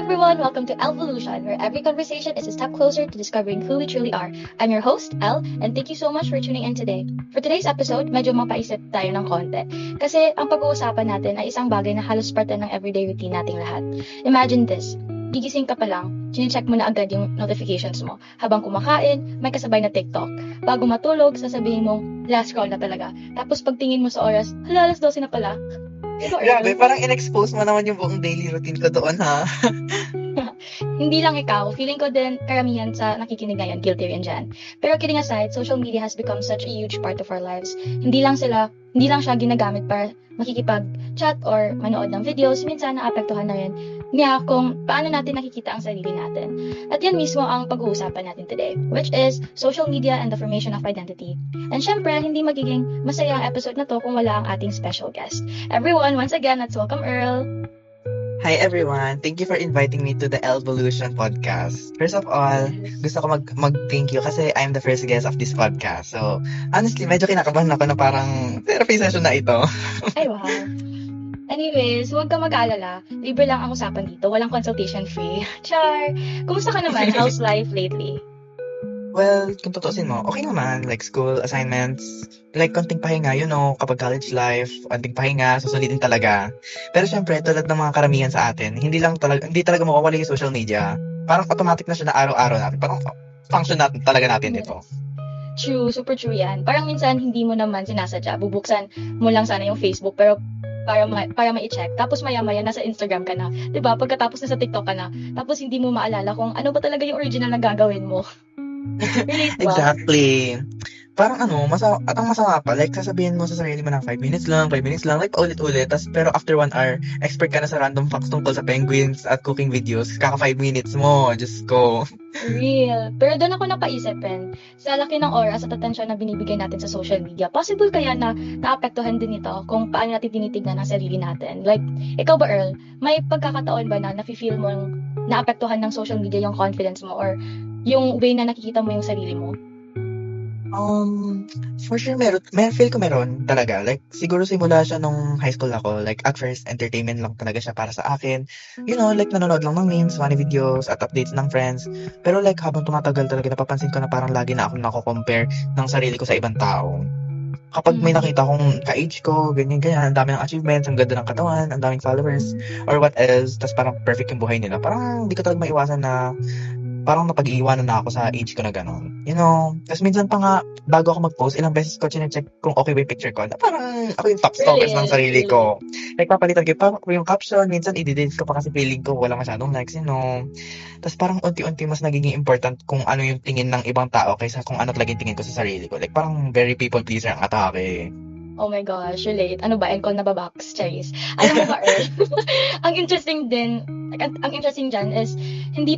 everyone, welcome to Evolution, where every conversation is a step closer to discovering who we truly are. I'm your host, El, and thank you so much for tuning in today. For today's episode, medyo mapaisip tayo ng konti. Kasi ang pag-uusapan natin ay isang bagay na halos parte ng everyday routine nating lahat. Imagine this, gigising ka pa lang, chine-check mo na agad yung notifications mo. Habang kumakain, may kasabay na TikTok. Bago matulog, sasabihin mong, last call na talaga. Tapos pagtingin mo sa oras, hala, alas 12 na pala. Grabe, parang in-expose mo naman yung buong daily routine ko doon, ha? Hindi lang ikaw, feeling ko din karamihan sa nakikinig ngayon, guilty rin dyan. Pero kidding aside, social media has become such a huge part of our lives. Hindi lang siya ginagamit para makikipag-chat or manood ng videos, minsan naapektuhan na rin niya kung paano natin nakikita ang sarili natin. At yan mismo ang pag-uusapan natin today, which is social media and the formation of identity. And syempre, hindi magiging masaya ang episode na to kung wala ang ating special guest. Everyone, once again, let's welcome Earl. Hi everyone! Thank you for inviting me to the Evolution podcast. First of all, gusto ko mag-thank you kasi I'm the first guest of this podcast. So, honestly, medyo kinakabahan ako na parang therapy session na ito. Ay, wow. Anyways, huwag ka mag-aalala. Libre lang ang usapan dito. Walang consultation fee. Char! Kumusta ka naman? How's life lately? Well, kung tutusin mo, okay naman. Like school, assignments, like konting pahinga, kapag college life, konting pahinga, susunodin talaga. Pero syempre, tulad ng mga karamihan sa atin, hindi talaga mawawala yung social media. Parang automatic na siya na araw-araw natin. Parang function talaga natin ito. True, super true yan. Parang minsan hindi mo naman sinasadya. Bubuksan mo lang sana yung Facebook pero para ma-check. Tapos maya-maya nasa Instagram ka na. 'Di ba? Pagkatapos nasa TikTok ka na. Tapos hindi mo maalala kung ano ba talaga yung original na gagawin mo. Relate ba? Exactly. Parang at ang masama pa, like sasabihin mo sa sarili mo na 5 minutes lang, like paulit-ulit, pero after 1 hour, expert ka na sa random facts tungkol sa penguins at cooking videos, kaka 5 minutes mo, just go. Real. Pero doon ako napaisipin, sa laki ng oras at atensyon na binibigay natin sa social media, possible kaya na naapektuhan din ito kung paano natin tinitignan ang sarili natin? Like, ikaw ba Earl, may pagkakataon ba na nafe-feel mo naapektuhan ng social media yung confidence mo or yung way na nakikita mo yung sarili mo? For sure feel ko meron talaga. Like, siguro simula siya nung high school ako. Like, at first, entertainment lang talaga siya para sa akin. Like, nanonood lang ng memes, funny videos, at updates ng friends. Pero like, habang tumatagal talaga, napapansin ko na parang lagi na akong nako-compare ng sarili ko sa ibang tao. Kapag may nakita kong ka-age ko, ganyan, ang dami ng achievements, ang ganda ng katawan, ang daming followers, or what else, tas parang perfect yung buhay nila. Parang hindi ko talaga maiwasan na parang napag-iiwanan na ako sa age ko na gano'n. Tapos minsan pa nga, bago ako mag-post, ilang beses ko chinecheck kung okay ba yung picture ko. Na parang ako yung top stalkers ng sarili ko. Like, papalitan ko yung caption, minsan i-delete ko pa kasi feeling ko wala masyadong likes, Tapos parang unti-unti mas nagiging important kung ano yung tingin ng ibang tao kaysa kung ano talaga yung tingin ko sa sarili ko. Like, parang very people pleaser ang atake. Oh my gosh, relate. Ano ba? Encol na ba box? Charis. Alam mo ba, Earl? Ang interesting dyan is hindi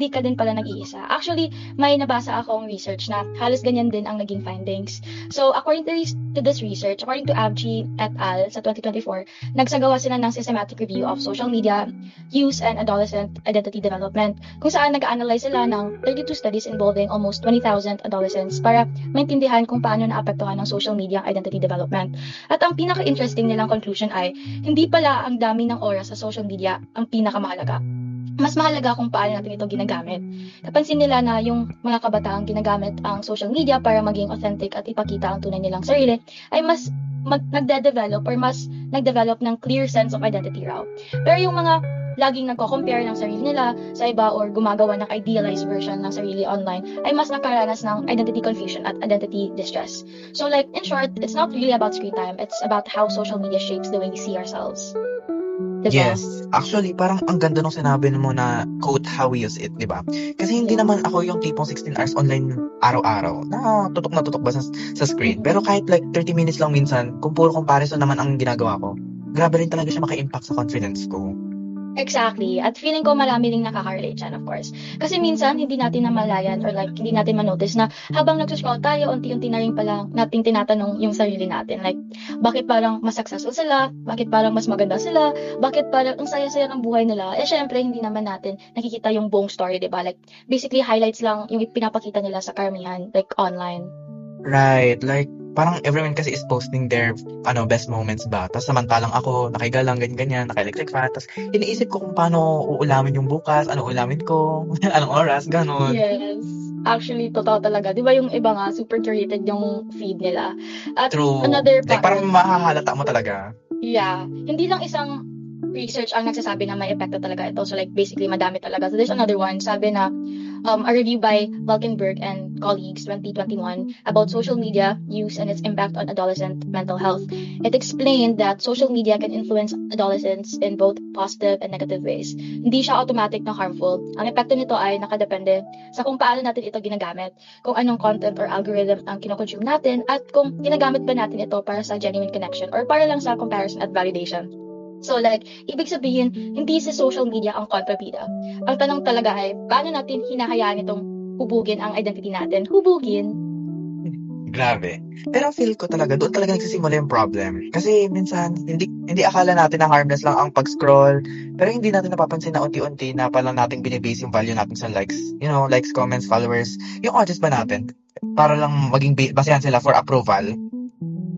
ka din pala nag-iisa. Actually, may nabasa akong research na halos ganyan din ang naging findings. So, according to this research, according to Avci et al. Sa 2024, nagsagawa sila ng systematic review of social media use and adolescent identity development, kung saan nag-analyze sila ng 32 studies involving almost 20,000 adolescents para maintindihan kung paano naapektuhan ng social media ang identity development. At ang pinaka-interesting nilang conclusion ay, hindi pala ang dami ng oras sa social media ang pinakamahalaga. Mas mahalaga kung paano natin ito ginagamit. Napansin nila na yung mga kabataang ginagamit ang social media para maging authentic at ipakita ang tunay nilang sarili ay mas nagde-develop ng clear sense of identity raw. Pero yung mga laging nagko-compare ng sarili nila sa iba or gumagawa ng idealized version ng sarili online ay mas nakaranas ng identity confusion at identity distress. So like, in short, it's not really about screen time. It's about how social media shapes the way we see ourselves. Diba? Yes. Actually, parang ang ganda nung sinabi mo na quote how we use it, di ba? Kasi hindi naman ako yung tipong 16 hours online araw-araw na tutok ba sa screen. Pero kahit like 30 minutes lang minsan, kung puro comparison naman ang ginagawa ko, grabe rin talaga siya maka-impact sa confidence ko. Exactly. At feeling ko marami ring nakaka-relate dyan, of course. Kasi minsan, hindi natin namalayan or like, hindi natin manotice na habang nagsuscroll tayo, unti-unti na rin pala natin tinatanong yung sarili natin. Like, bakit parang mas successful sila? Bakit parang mas maganda sila? Bakit parang ang saya-saya ng buhay nila? Eh, syempre, hindi naman natin nakikita yung buong story, diba? Like, basically, highlights lang yung pinapakita nila sa karamihan, like, online. Right. Like, parang everyone kasi is posting their best moments ba. Tapos samantalang ako, nakahiga lang, ganyan-ganyan, naka-electric fan. Tapos iniisip ko kung paano uulamin yung bukas, ano ulamin ko, anong oras, ganon. Yes. Actually, totoo talaga. Di ba yung iba nga, super curated yung feed nila. At True. another Like, pa parang is, mahahalata mo talaga. yeah, hindi lang isang research ang nagsasabi na may epekto talaga ito. So like basically madami talaga. So there's another one, sabi na a review by Valkenburg and colleagues 2021 about social media use and its impact on adolescent mental health. It explained that social media can influence adolescents in both positive and negative ways. Hindi siya automatic na harmful. Ang epekto nito ay nakadepende sa kung paano natin ito ginagamit, kung anong content or algorithm ang kinoconsume natin, at kung ginagamit ba natin ito para sa genuine connection or para lang sa comparison at validation. So like, ibig sabihin, hindi sa social media ang kontrabida. Ang tanong talaga ay, paano natin hinahayaan itong hubugin ang identity natin? Hubugin? Grabe. Pero feel ko talaga, doon talaga nagsisimula yung problem. Kasi minsan, hindi akala natin na harmless lang ang pag-scroll, pero hindi natin napapansin na unti-unti na palang natin binibase yung value natin sa likes. Likes, comments, followers, yung audience ba natin? Para lang maging basehan sila for approval.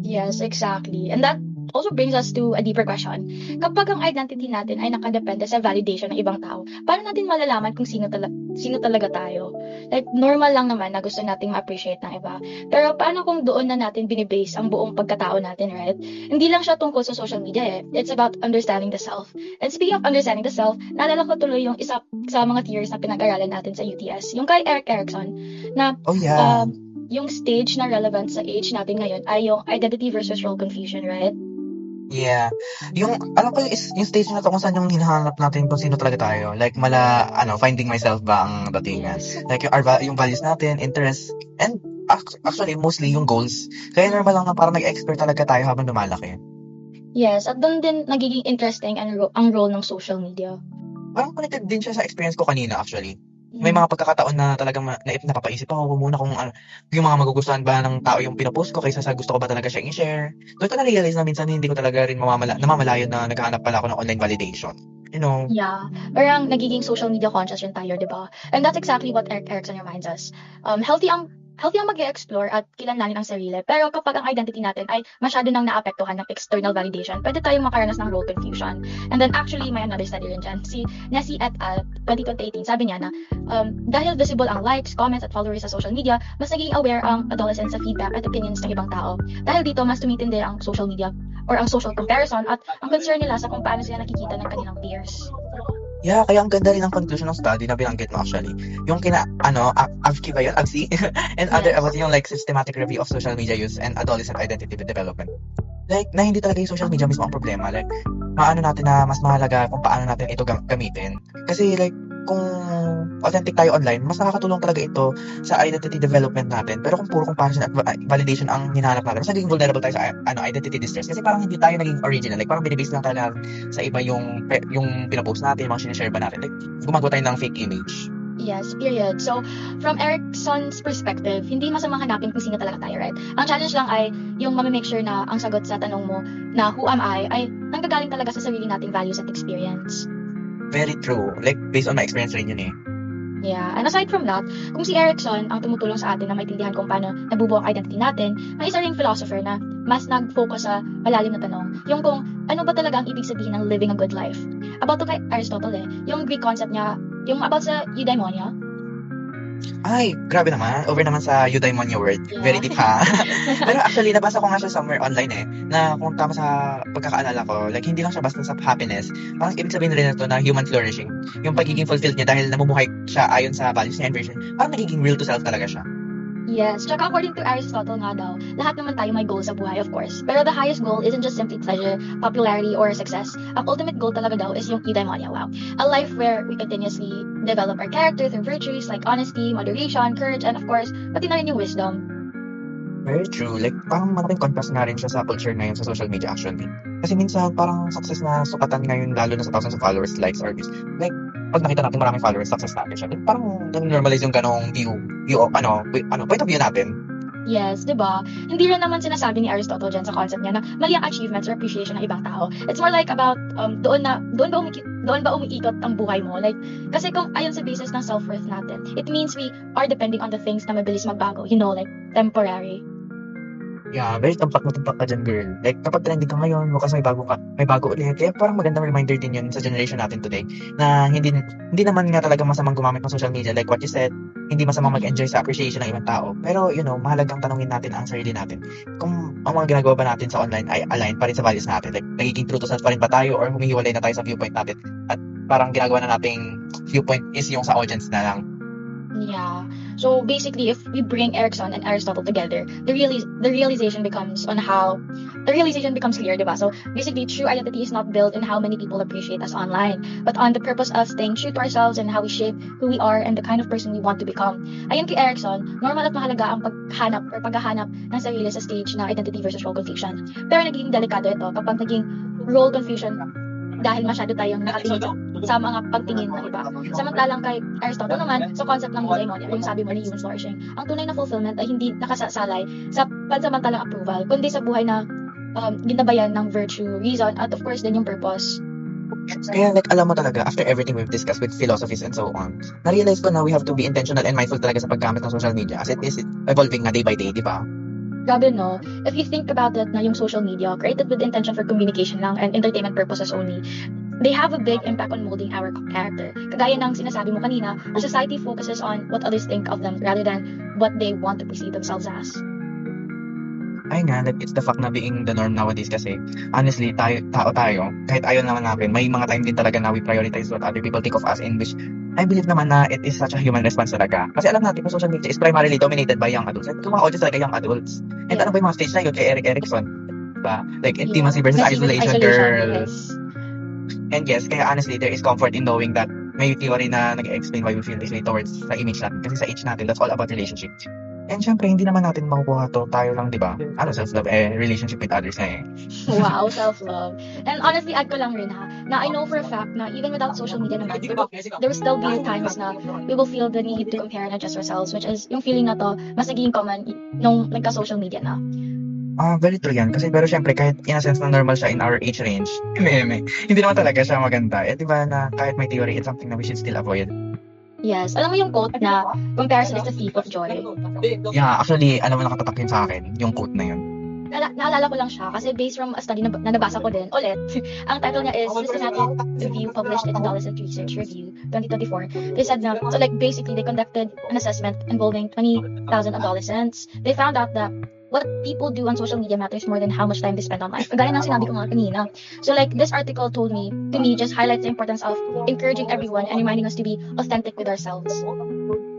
Yes, exactly. And that also brings us to a deeper question. Kapag ang identity natin ay nakadepende sa validation ng ibang tao, paano natin malalaman kung sino talaga tayo? Like, normal lang naman na gusto nating ma-appreciate ng iba. Pero paano kung doon na natin binibase ang buong pagkatao natin, right? Hindi lang siya tungkol sa social media eh. It's about understanding the self. And speaking of understanding the self, naalala ko tuloy yung isa sa mga theories na pinag-aralan natin sa UTS. Yung kay Erik Erikson, na Oh yeah. yung stage na relevant sa age natin ngayon ay yung identity versus role confusion, right? Yeah. Alam ko yung stage na to kung saan yung hinahanap natin kung sino talaga tayo. Like, finding myself ba ang datingan. Yes. Like, yung values natin, interests, and actually, mostly yung goals. Kaya normal lang na parang nag-expert talaga tayo habang lumalaki. Yes, at doon din nagiging interesting ang role ng social media. Parang connected din siya sa experience ko kanina, actually. May mga pagkakataon na talagang napapaisip ako muna kung yung mga magugustuhan ba ng tao yung pinopost ko kaysa sa gusto ko ba talaga siyang i-share. Doon ko na-realize na minsan hindi ko talaga rin namamalayan na naghahanap pala ako ng online validation. Yeah, parang nagiging social media conscious rin tayo, di ba? And that's exactly what Erik Erikson reminds us. Healthy ang mag-explore at kilalanin ang sarili. Pero kapag ang identity natin ay masyado nang naapektuhan ng external validation, pwede tayong makaranas ng role confusion. And then actually, may another study rin dyan. Si Nessie et al. 2018, sabi niya na dahil visible ang likes, comments, at followers sa social media, mas naging aware ang adolescents sa feedback at opinions ng ibang tao. Dahil dito, mas tumitindi ang social media or ang social comparison at ang concern nila sa kung paano sila nakikita ng kanilang peers. Yeah, kaya ang ganda rin ang conclusion ng study na binanggit mo actually. Yung AVCI ba yun? AVCI? And other about yung like systematic review of social media use and adolescent identity development. Like, na hindi talaga yung social media mismo ang problema. Like, maano natin na mas mahalaga kung paano natin ito gamitin. Kasi like, kung authentic tayo online, mas nakakatulong talaga ito sa identity development natin. Pero kung puro comparison at validation ang hinahanap natin, mas naging vulnerable tayo sa identity distress. Kasi parang hindi tayo naging original. Like, parang binibase lang tayo sa iba yung pinapost natin, mga sinishare ba natin. Like, gumagawa tayo ng fake image. Yes, period. So, from Erikson's perspective, hindi masamang hanapin kung sino talaga tayo, right? Ang challenge lang ay yung make sure na ang sagot sa tanong mo na who am I ay nanggagaling talaga sa sarili nating values at experience. Very true. Like, based on my experience rin yun eh. Yeah, and aside from that, kung si Erikson ang tumutulong sa atin na maintindihan kung paano nabubuo ang identity natin, may isa ring philosopher na mas nag-focus sa malalim na tanong, yung kung ano ba talaga ang ibig sabihin ng living a good life. About to kay Aristotle yung Greek concept niya, yung about sa eudaimonia. Ay, grabe naman. Over naman sa eudaimonia word. Yeah. Very deep ha. Pero actually, nabasa ko nga siya somewhere online na kung tama sa pagkakaalala ko, like hindi lang siya basta sa happiness. Parang ibig sabihin rin ito na human flourishing. Yung pagiging fulfilled niya dahil namumuhay siya ayon sa values niya and vision. Parang nagiging real to self talaga siya. Yes, tsaka according to Aristotle nga daw, lahat naman tayo may goal sa buhay, of course. Pero the highest goal isn't just simply pleasure, popularity, or success. Ang ultimate goal talaga daw is yung eudaimonia, wow. A life where we continuously develop our character through virtues like honesty, moderation, courage, and of course, pati na rin yung wisdom. Very true. Like, parang malaking contrast nga rin siya sa culture ngayon sa social media actually. Kasi minsan, parang success na sukatan ngayon, lalo na sa thousands of followers, likes, or views. Like, pag nakita natin maraming followers, success natin siya. Like, parang normalize yung ganong point of view natin. Yes, di ba? Hindi rin naman sinasabi ni Aristotle dyan sa concept niya na mali ang achievements or appreciation ng ibang tao. It's more like about doon ba umiikot ang buhay mo? Like, kasi kung ayon sa basis ng self-worth natin, it means we are depending on the things na mabilis magbago. Like, temporary. Yeah, very tumpak na tumpak ka dyan, girl. Like, kapag trending ka ngayon, bukas may bago ulit. Kaya parang magandang reminder din yun sa generation natin today na hindi naman nga talaga masamang gumamit ng social media. Like what you said, hindi masamang mag-enjoy sa appreciation ng ibang tao. Pero, mahalagang tanungin natin ang sarili natin. Kung ang mga ginagawa ba natin sa online ay align pa rin sa values natin. Like, nagiging true to self pa rin ba tayo or humihiwalay na tayo sa viewpoint natin. At parang ginagawa na nating viewpoint is yung sa audience na lang. Yeah. So basically, if we bring Erickson and Aristotle together, the realization becomes clear, diba? So basically, true identity is not built in how many people appreciate us online, but on the purpose of staying true to ourselves and how we shape who we are and the kind of person we want to become. Ayon kay Erickson, normal at mahalaga ang paghahanap ng sarili sa stage na identity versus role confusion. Pero naging delikado ito kapag naging role confusion dahil masyado tayong nakatingin sa mga pagtingin ng iba. Samantalang kay Aristotle naman, sa concept ng eudaimonia, yung sabi mo ni human flourishing, ang tunay na fulfillment ay hindi nakasasalay sa pansamantalang approval, kundi sa buhay na ginabayan ng virtue, reason, at of course din yung purpose. Kaya alam mo talaga, after everything we've discussed with philosophies and so on, na-realize ko na we have to be intentional and mindful talaga sa paggamit ng social media as it is evolving na day by day, di ba? Grabe, no? If you think about it na yung social media, created with intention for communication lang and entertainment purposes only, they have a big impact on molding our character. Kagaya ng sinasabi mo kanina, our society focuses on what others think of them rather than what they want to perceive themselves as. Ay nga, it's the fact na being the norm nowadays kasi honestly, tao tayo, kahit ayaw naman natin, may mga time din talaga na we prioritize what other people think of us in which I believe naman na it is such a human response talaga. Kasi alam natin kung social media is primarily dominated by young adults. At yung mga audience talaga young adults. And ano ba yung mga stage na yun kay Eric Erickson? Diba? Like intimacy versus isolation, girl. Yes. And yes, kaya honestly, there is comfort in knowing that may theory na nag-explain why we feel this way towards sa image natin. Kasi sa age natin, that's all about relationship. And syempre, hindi naman natin makukuha to. Tayo lang, di ba? Self-love, relationship with others na eh. Wow, self-love. And honestly, add ko lang rin ha, na I know for a fact na even without social media naman, there will still be times na we will feel the need to compare and adjust ourselves, which is yung feeling na to, mas naging common nung nagka-social media na. Very true yan. Pero syempre, kahit in a sense na normal siya in our age range, hindi naman talaga siya maganda. Di ba na kahit may theory, it's something that we should still avoid. Yes. Alam mo yung quote na, comparison is the thief of joy? Yeah, actually, alam mo nakatatak yun sa akin, yung quote na yun. Naalala ko lang siya kasi based from a study na nabasa ko din, ulit, ang title niya is Systematic Review published in Adolescent Research Review 2024. They said na, so basically they conducted an assessment involving 20,000 adolescents. They found out that what people do on social media matters more than how much time they spend online. Kagaya ng sinabi ko nga kanina. So this article to me, just highlights the importance of encouraging everyone and reminding us to be authentic with ourselves.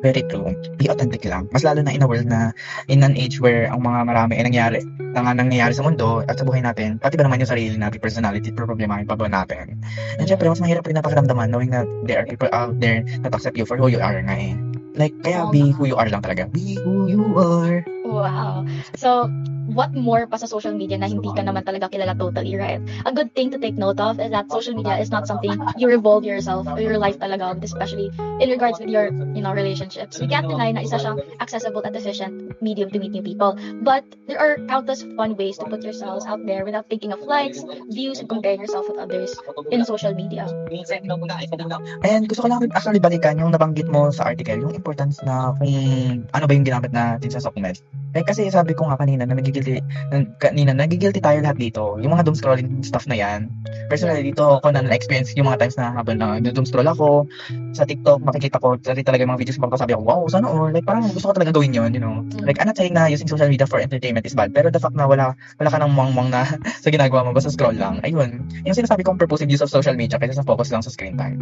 Very true. Be authentic lang. Mas lalo na in a world na in an age where ang mga marami ay nangyayari sa mundo at sa buhay natin, pati ba naman yung sarili natin, personality, problemahin pa ba natin. And syempre, mas mahirap rin napakiramdaman knowing that there are people out there that accept you for who you are nga eh. Kaya be who you are lang talaga. Be who you are. Wow. So, what more pa sa social media na hindi ka naman talaga kilala totally, right? A good thing to take note of is that social media is not something you revolve yourself or your life talaga, especially in regards with your, relationships. We can't deny na isa siyang accessible at efficient medium to meet new people. But there are countless fun ways to put yourselves out there without thinking of likes, views, and comparing yourself with others in social media. And gusto ko lang actually balikan yung nabanggit mo sa article, yung importance na kung ano ba yung ginamit natin sa SOCMED. Kasi sabi ko nga kanina na nagigilty tayo lahat dito. Yung mga doom scrolling stuff na yan. Personally, dito ako na na-experience yung mga times na habang na doom scroll ako sa TikTok, makikita ko talaga yung mga videos ko, sabi ako, wow, sana all. Parang gusto ko talaga gawin yun, I'm not saying na using social media for entertainment is bad, pero the fact na wala ka nang muang na sa ginagawa mo, basta scroll lang. Ayun. Yung sinasabi kong purposive use of social media kaysa sa focus lang sa screen time.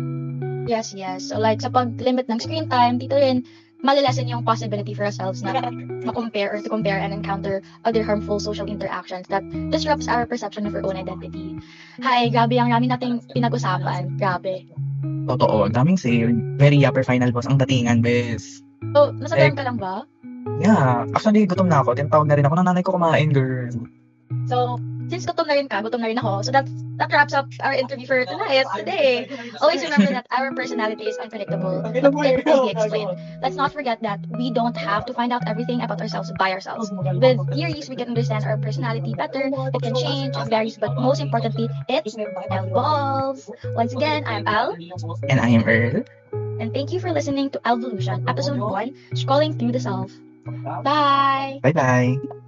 Yes. So sa pag-limit ng screen time, dito rin, malalasan yung possibility for ourselves na ma-compare or to compare and encounter other harmful social interactions that disrupts our perception of our own identity. Hi, grabe ang rami nating pinag-usapan. Grabe. Totoo, daming sale. Very upper final boss ang datingan, bes. So, nasabihan ka lang ba? Yeah, actually gutom na ako. Tinatawag na rin ako ng nanay ko kumain, girl. So, since gutom na rin ako. So that wraps up our interview for today. Always remember that our personality is unpredictable. It can be explained. Let's not forget that we don't have to find out everything about ourselves by ourselves. With theories, we can understand our personality better. It can change, it varies, but most importantly, it evolves. Once again, I'm Al. And I am Earl. And thank you for listening to Evolution, Episode 1, Scrolling Through the Self. Bye! Bye-bye!